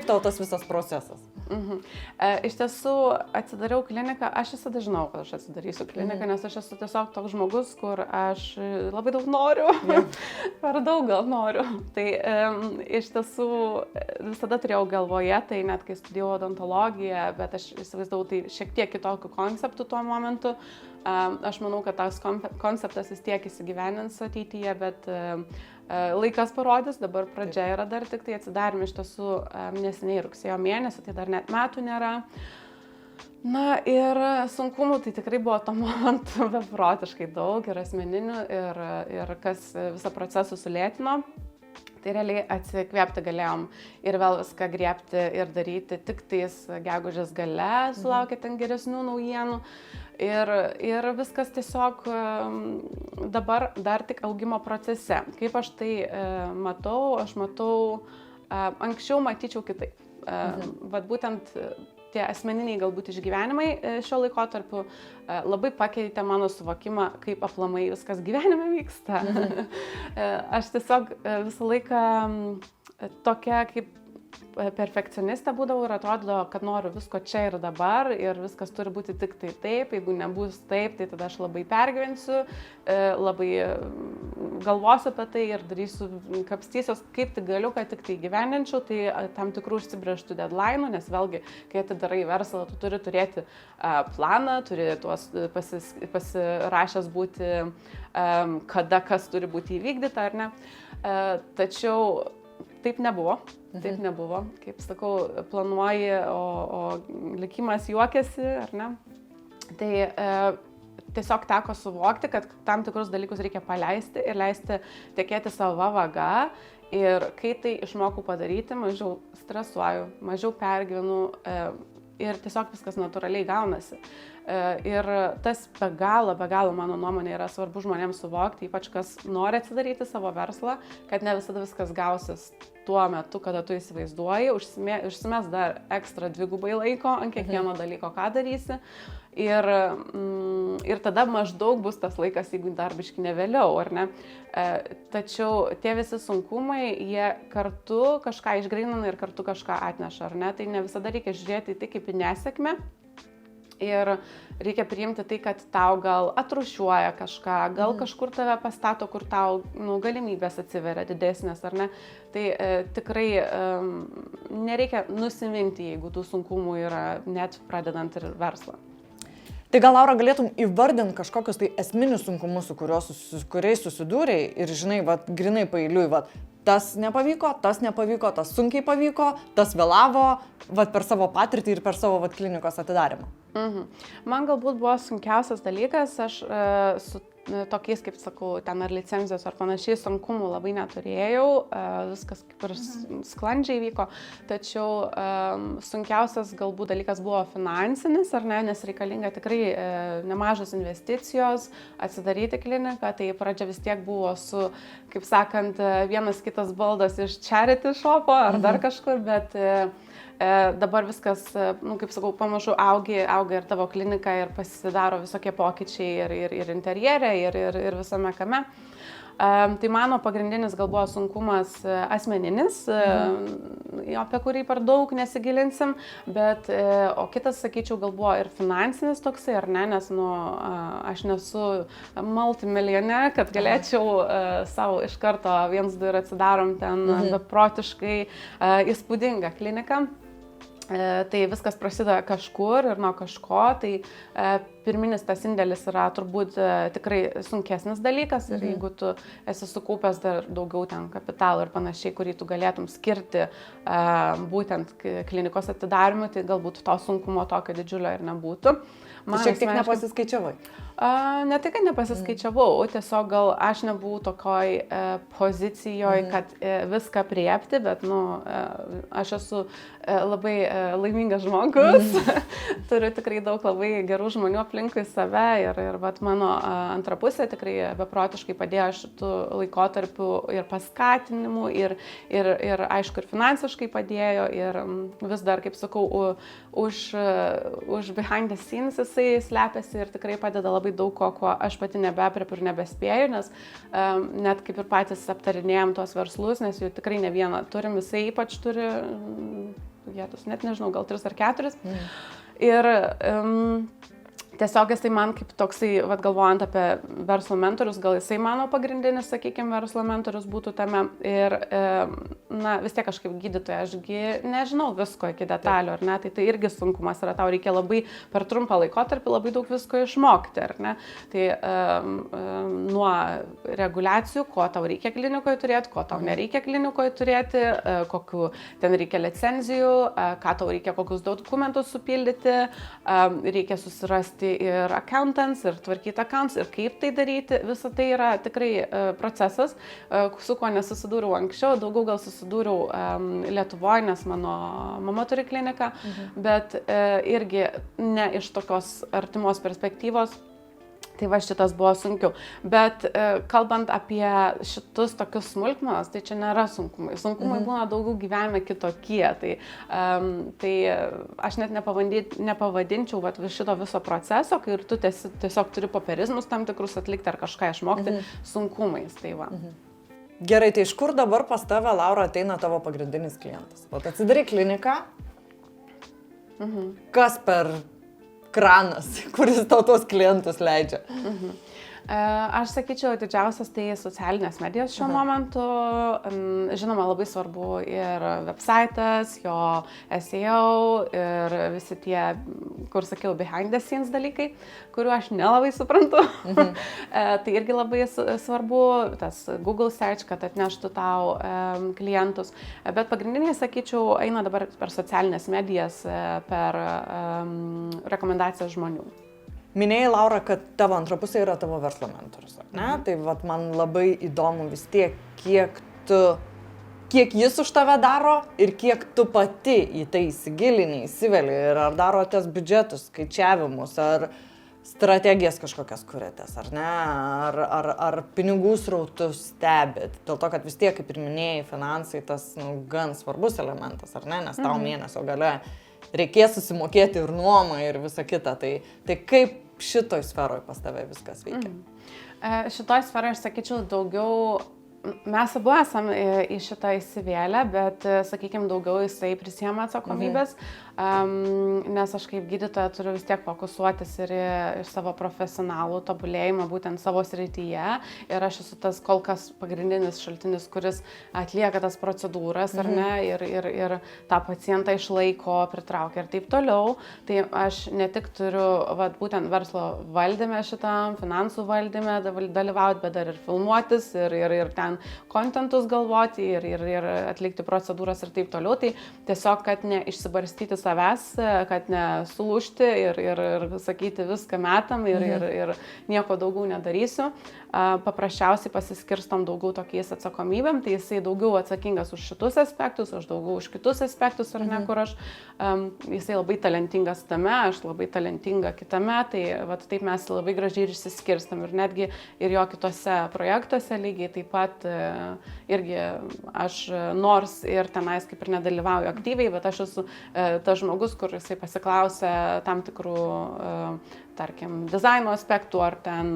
tau tas visas procesas? Iš tiesų, atsidariau kliniką, aš visada žinau, kad aš atsidarysiu kliniką, nes aš esu tiesiog toks žmogus, kur aš labai daug noriu, per daug gal noriu. Tai iš tiesų visada turėjau galvoje, tai net kai studijavau odontologiją, bet aš įsivaizdavau tai šiek tiek kitokių konceptų tuo momentu. Aš manau, kad tas konceptas vis tiek įsigyvenins ateityje, bet laikas parodys, dabar pradžia yra dar tik tai atsidarėme iš tiesų neseniai rugsėjo mėnesį, tai dar net metų nėra. Na ir sunkumų tai tikrai buvo to momentu beprotiškai daug ir asmeninių ir kas visą procesą sulėtino. Tai realiai atsikvėpti galėjom ir vėl viską griebti ir daryti tik tais gegužės gale, sulaukė ten geresnių naujienų. Ir viskas tiesiog dabar dar tik augimo procese. Kaip aš tai matau, anksčiau matyčiau kitaip. Vat būtent tie asmeniniai galbūt išgyvenimai šio laikotarpiu labai pakeitė mano suvokimą, kaip aplamai viskas gyvenime vyksta. Aš tiesiog visą laiką tokia kaip perfekcionistė būdavau ir atrodo, kad noriu visko čia ir dabar ir viskas turi būti tik tai taip, jeigu nebus taip, tai tada aš labai pergyvensiu, labai galvosiu apie tai ir darysiu, kapstysiuos kaip tik galiu, kad tik tai gyveninčiau, tai tam tikrų užsibrėžtų deadline'ų, nes vėlgi, kai atidarai verslą, tu turi turėti planą, turi tuos pasirašęs būti, kada kas turi būti įvykdyta ar ne. Tačiau taip nebuvo. Kaip sakau, planuoji, o likimas juokiasi, ar ne? Tai tiesiog teko suvokti, kad tam tikrus dalykus reikia paleisti ir leisti tekėti savo vaga. Ir kai tai išmokau padaryti, mažiau stresuoju, mažiau pergyvenu ir tiesiog viskas natūraliai gaunasi. Ir tas be galo, mano nuomonė, yra svarbu žmonėms suvokti, ypač kas nori atsidaryti savo verslą, kad ne visada viskas gausis tuo metu, kada tu įsivaizduoji, užsimes dar ekstra dvigubai laiko ant kiekvieno dalyko, ką darysi. Ir tada maždaug bus tas laikas, jeigu dar biškį ne vėliau, ar ne? Tačiau tie visi sunkumai, jie kartu kažką išgrynina ir kartu kažką atneša, ar ne? Tai ne visada reikia žiūrėti į tai kaip į nesėkmę. Ir reikia priimti tai, kad tau gal atrūšiuoja kažką, gal kažkur tave pastato, kur tau galimybės atsiveria didesnės, ar ne. Tai tikrai nereikia nusiminti, jeigu tų sunkumų yra net pradedant ir verslą. Tai gal, Laura, galėtum įvardinti kažkokius tai esminius sunkumus, su kuriais susidūrei ir, žinai, grinai paeiliui, tas nepavyko, tas sunkiai pavyko, tas vėlavo, per savo patirtį ir per savo klinikos atidarimą. Man galbūt buvo sunkiausias dalykas, aš su tokiais, kaip sakau, ten ar licenzijos ar panašiai sunkumų labai neturėjau, viskas kaip ir sklandžiai vyko, tačiau sunkiausias galbūt dalykas buvo finansinis, ar ne, nes reikalinga tikrai nemažos investicijos atsidaryti kliniką, tai pradžia vis tiek buvo su, kaip sakant, vienas kitas baldas iš charity shopo ar dar kažkur, bet dabar viskas, kaip sakau, pamažu auga ir tavo klinika ir pasidaro visokie pokyčiai ir interjere, ir visame kame. Tai mano pagrindinis gal buvo sunkumas asmeninis, apie kurį per daug nesigilinsim, bet, o kitas, sakyčiau, gal buvo ir finansinis toksai, ar ne, nes, aš nesu multimilionė, kad galėčiau savo iš karto 1-2 ir atsidarom ten beprotiškai įspūdingą kliniką. Tai viskas prasideda kažkur ir nuo kažko, tai pirminis tas indėlis yra turbūt tikrai sunkesnis dalykas ir jeigu tu esi sukaupęs dar daugiau ten kapitalo ir panašiai, kurį tu galėtum skirti būtent klinikos atidarimui, tai galbūt to sunkumo tokio didžiulio ir nebūtų. Tu šiek tiek nepasiskaičiavai? Ne tai, kad nepasiskaičiavau, tiesiog gal aš nebuvau tokoj pozicijoje, kad viską priepti, bet aš esu labai laimingas žmogus, turiu tikrai daug labai gerų žmonių aplinkui save ir vat, mano antra pusė tikrai beprotiškai padėjo šitų laikotarpių ir paskatinimų ir aišku ir finansiškai padėjo ir vis dar, kaip sakau, už behind the scenes jisai slepiasi ir tikrai padeda labai daug ko aš pati nebeapriepiu ir nebespėju, nes net kaip ir patys aptarinėjom tuos verslus, nes jų tikrai ne vieną turim, jisai ypač turi vietos, net nežinau, gal 3 ar 4. Ir tiesiog jisai man kaip toksai, vat, galvojant apie verslo mentorius, gal jisai mano pagrindinis, sakykime, verslo mentorius būtų tame. Ir, vis tiek kažkaip gydytoja, ašgi nežinau visko iki detalių, ar ne, tai irgi sunkumas yra, tau reikia labai per trumpą laikotarpį labai daug visko išmokti, ar ne. Tai nuo reguliacijų, ko tau reikia klinikoje turėti, ko tau nereikia klinikoje turėti, kokiu ten reikia licenzijų, ką tau reikia, kokius dokumentus supildyti, reikia susirasti ir accountants, ir tvarkyti accounts, ir kaip tai daryti. Visa tai yra tikrai procesas, su kuo nesusidūriau anksčiau, daugiau gal susidūriau Lietuvoje, nes mano mama turi kliniką, bet irgi ne iš tokios artimos perspektyvos. Tai va šitas buvo sunkiau. Bet kalbant apie šitus tokius smulkmenas, tai čia nėra sunkumai. Sunkumai būna daugiau gyvenime kitokie. Tai aš net nepavadinčiau vat, šito viso proceso, kai ir tu tiesiog turi popierizmus tam tikrus atlikti ar kažką išmokti sunkumais. Tai va. Gerai, tai iš kur dabar pas tave, Laura, ateina tavo pagrindinis klientas? Vat atsidarai kliniką, kas per kranas, kuris tau tos klientus leidžia? Aš sakyčiau, didžiausias tai socialinės medijos šiuo momentu. Žinoma, labai svarbu ir websaitas, jo SEO ir visi tie, kur sakiau, behind the scenes dalykai, kuriuo aš nelabai suprantu. Tai irgi labai svarbu, tas Google search, kad atneštų tau klientus. Bet pagrindiniai, sakyčiau, eina dabar per socialinės medijas, per rekomendacijas žmonių. Minėjai, Laura, kad tavo antra pusė yra tavo verslo mentorius, ne? Tai vat, man labai įdomu vis tiek, kiek jis už tave daro ir kiek tu pati į tai įsigilini, įsiveli ir ar darotės biudžetus, skaičiavimus, ar strategijas kažkokias kuriatės, ar ne, ar pinigų srautus stebit. Dėl to, kad vis tiek, kaip ir minėjai, finansai tas gan svarbus elementas, ar ne, nes tau mėnesio gale reikės susimokėti ir nuomą ir visą kitą. Tai kaip šitoj sferoj pas tave viskas veikia? Šitoj sferoj, aš sakyčiau, daugiau mes abu esame į šitą įsivėlę, bet, sakykime, daugiau jisai prisiema atsakomybės, nes aš kaip gydytoja turiu vis tiek fokusuotis ir iš savo profesionalų tobulėjimą būtent savo srityje ir aš esu tas kol kas pagrindinis šaltinis, kuris atlieka tas procedūras, ar ne, ir tą pacientą išlaiko, pritraukia ir taip toliau. Tai aš ne tik turiu būtent verslo valdyme šitam, finansų valdyme dalyvauti, bet dar ir filmuotis ir ten kontentus galvoti ir atlikti procedūras ir taip toliau. Tai tiesiog, kad neišsibarstyti savęs, kad nesulūžti ir sakyti viską metam ir nieko daugiau nedarysiu. paprasčiausiai pasiskirstom daugiau tokiais atsakomybėm, tai jisai daugiau atsakingas už šitus aspektus, aš daugiau už kitus aspektus, ar ne, kur aš, jisai labai talentingas tame, aš labai talentinga kitame, tai vat, taip mes labai gražiai ir išsiskirstam ir netgi ir jo kitose projektuose lygiai taip pat irgi aš nors ir tenais kaip ir nedalyvauju aktyviai, bet aš esu tas žmogus, kur jisai pasiklausia tam tikrų, tarkim, dizaino aspektų, ar ten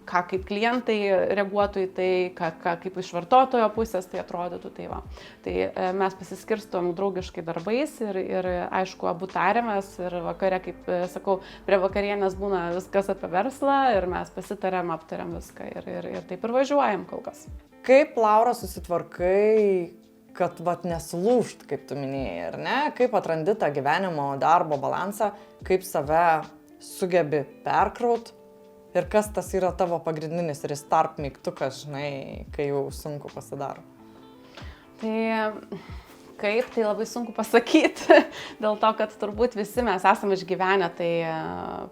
ką kaip klientai reaguotų į tai, kaip iš vartotojo pusės tai atrodytų. Tai, va. Tai mes pasiskirstom draugiškai darbais ir aišku, abu tariamės ir vakare, kaip sakau, prie vakarienės būna viskas apie verslą ir mes pasitarėm, aptariam viską ir taip ir važiuojam kol kas. Kaip, Laura, susitvarkai, kad nesulūžt, kaip tu minėjai, ar ne? Kaip atrandi tą gyvenimo darbo balansą, kaip save sugebi perkraut ir kas tas yra tavo pagrindinis restart mygtukas, žinai, kai jau sunku pasidaro? Tai labai sunku pasakyti, dėl to, kad turbūt visi mes esame išgyvenę tai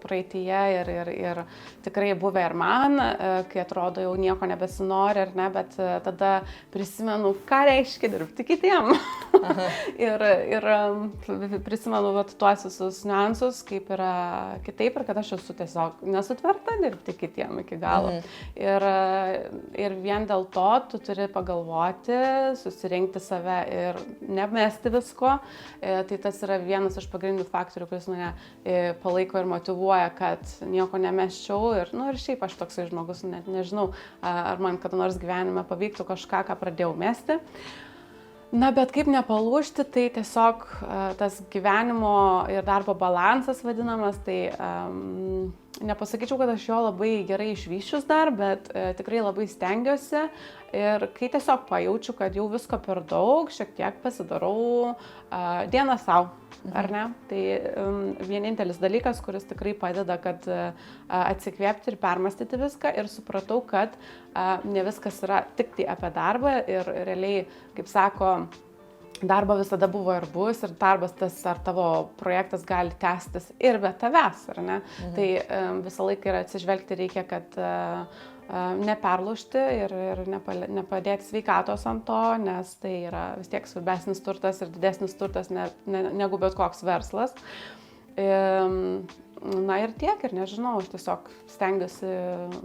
praeityje ir tikrai buvę ir man, kai atrodo jau nieko nebesinori, ar ne, bet tada prisimenu, ką reiškia dirbti kitiem. ir prisimenu tuos visus niuansus, kaip yra kitaip ir kad aš esu tiesiog nesutverta dirbti kitiem iki galo. Ir vien dėl to tu turi pagalvoti, susirinkti save ir nemesti visko, tai tas yra vienas iš pagrindinių faktorių, kuris mane palaiko ir motyvuoja, kad nieko nemesčiau ir šiaip aš toksai žmogus, net nežinau, ar man kada nors gyvenime pavyktų kažką, ką pradėjau mesti. Na, bet kaip nepalūžti, tai tiesiog tas gyvenimo ir darbo balansas vadinamas, tai nepasakyčiau, kad aš jo labai gerai išvyščius dar, bet tikrai labai stengiuosi ir kai tiesiog pajaučiu, kad jau visko per daug, šiek tiek pasidarau dieną savo, ar ne? Tai vienintelis dalykas, kuris tikrai padeda, kad atsikvėpti ir permastyti viską ir supratau, kad ne viskas yra tik tai apie darbą ir realiai, kaip sako, darbo visada buvo ir bus, ir darbas tas ar tavo projektas gali tęstis ir be tavęs, ar ne? Tai visą laiką yra atsižvelgti reikia, kad neperlūžti ir nepadėti sveikatos ant to, nes tai yra vis tiek svarbesnis turtas ir didesnis turtas negu bet koks verslas. Na ir tiek, ir nežinau, aš tiesiog stengiuosi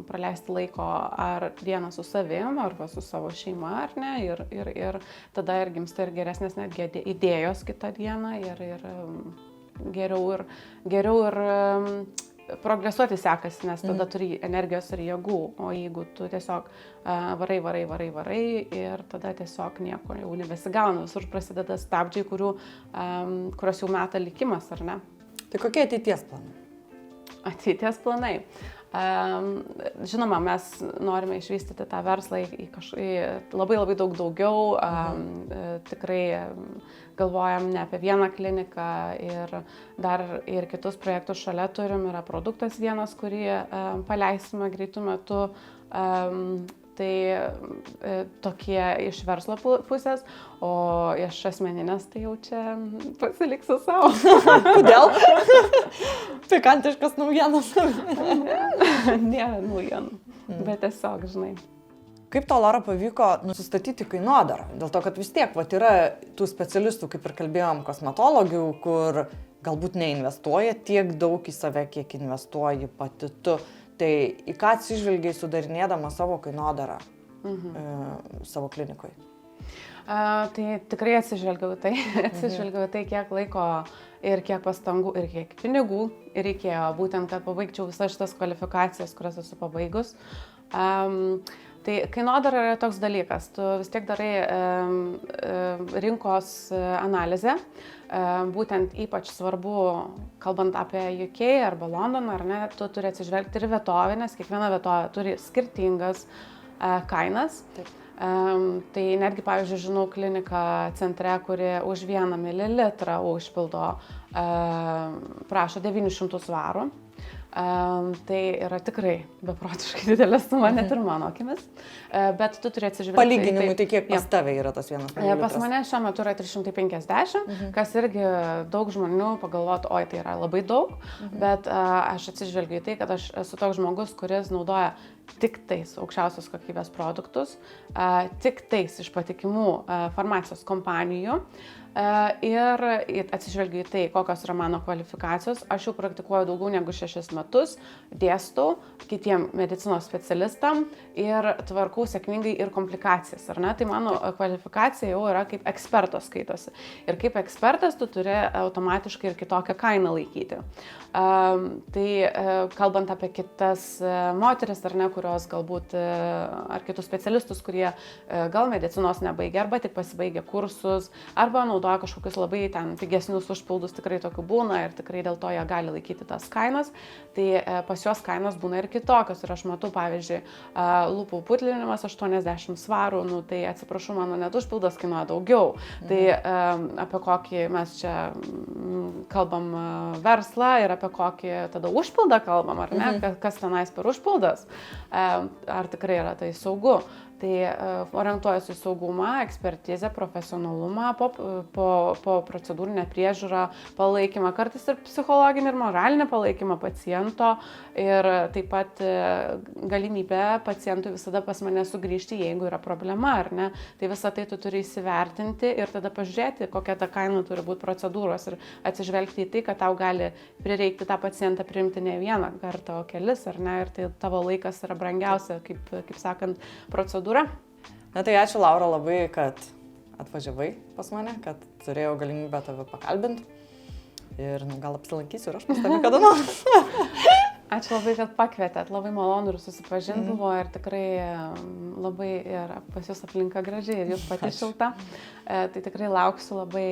praleisti laiko ar dieną su savim, arba su savo šeima, ar ne, ir tada ir gimsta ir geresnės netgi idėjos kitą dieną ir geriau ir progresuoti sekasi, nes tada turi energijos ir jėgų, o jeigu tu tiesiog varai ir tada tiesiog nieko jau nebesigauna, visur prasideda stabdžiai, kurios jau meta likimas, ar ne? Tai kokie ateities planai? Ateities planai. Žinoma, mes norime išvystyti tą verslą į labai daug daugiau. Tikrai galvojam ne apie vieną kliniką ir dar ir kitus projektus šalia turim. Yra produktas vienas, kurį paleisime greitų metų. Tai tokie iš verslo pusės, o iš asmeninės tai jau čia pasiliksiu savo. Kodėl? Pikantiškas naujienos. Nėra naujienų, bet tiesiog, žinai. Kaip tau, Laura, pavyko nusistatyti kainodarą? Dėl to, kad vis tiek yra tų specialistų, kaip ir kalbėjom, kosmetologių, kur galbūt neinvestuoja tiek daug į save, kiek investuoji pati tu. Tai į ką atsižvelgiai sudarinėdama savo kainodarą savo klinikoje? Tai tikrai atsižvelgiau tai, kiek laiko ir kiek pastangų ir kiek pinigų reikėjo, būtent, kad pabaigčiau visas šitas kvalifikacijas, kurias esu pabaigus. Tai kainodara yra toks dalykas, tu vis tiek darai rinkos analizę, būtent ypač svarbu, kalbant apie UK arba Londoną, ar ne, tu turi atsižvelgti ir vietovę, nes kiekviena vietovė turi skirtingas kainas. Taip. Tai netgi, pavyzdžiui, žinau kliniką centre, kuri už 1 mililitrą užpildo prašo 900 svarų. Tai yra tikrai beprotiškai didelė suma, net ir mano akimis, bet tu turi atsižvelgti. Palyginimui, tai kiek pas tave yra tas 1 mililitras? Pas mane šiuo metu yra 350, kas irgi daug žmonių pagalvotų, oi, tai yra labai daug, bet aš atsižvelgiu į tai, kad aš esu toks žmogus, kuris naudoja tik tais aukščiausios kokybės produktus, tik tais iš patikimų farmacijos kompanijų. Ir atsižvelgiu į tai, kokios yra mano kvalifikacijos. Aš jau praktikuoju daugiau negu 6 metus, dėstau kitiem medicinos specialistam ir tvarkau sėkmingai ir komplikacijas, ar ne? Tai mano kvalifikacija jau yra kaip ekspertas skaitosi. Ir kaip ekspertas tu turi automatiškai ir kitokią kainą laikyti. Tai kalbant apie kitas moteris, ar ne, kurios galbūt, ar kitus specialistus, kurie gal medicinos nebaigia, arba tik pasibaigia kursus, arba naudoja kažkokius labai ten pigesnius užpildus, tikrai tokių būna ir tikrai dėl to jie gali laikyti tas kainas, tai pas juos kainos būna ir kitokios. Ir aš matau, pavyzdžiui, lūpų putlinimas 80 svarų, nu tai atsiprašau, mano net užpildas kainuoja daugiau. Tai apie kokį mes čia kalbam verslą ir apie kokį tada užpildą kalbam, ar ne? Kas tenais per užpildas? Ar tikrai yra tai saugu? Tai orientuojasi į saugumą, ekspertizę, profesionalumą, po procedūrinę priežiūrą, palaikymą, kartais ir psichologinį ir moralinį palaikymą paciento ir taip pat galimybę pacientui visada pas mane sugrįžti, jeigu yra problema, ar ne. Tai visą tai tu turi įsivertinti ir tada pažiūrėti, kokia ta kaina turi būti procedūros ir atsižvelgti į tai, kad tau gali prireikti tą pacientą priimti ne vieną kartą, o kelis, ar ne, ir tai tavo laikas yra brangiausia, kaip sakant, procedūra. Na tai ačiū, Laura, labai, kad atvažiavai pas mane, kad turėjau galimybę tave pakalbinti. Ir gal apsilankysiu ir aš pas tave kada nors. Ačiū labai, kad pakvietėt, labai malonu ir susipažinti buvo ir tikrai labai ir pas jūs aplinka gražiai ir jūs pati šilta. Tai tikrai lauksiu labai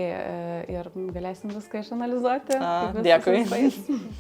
ir galėsim viską išanalizuoti. Dėkui.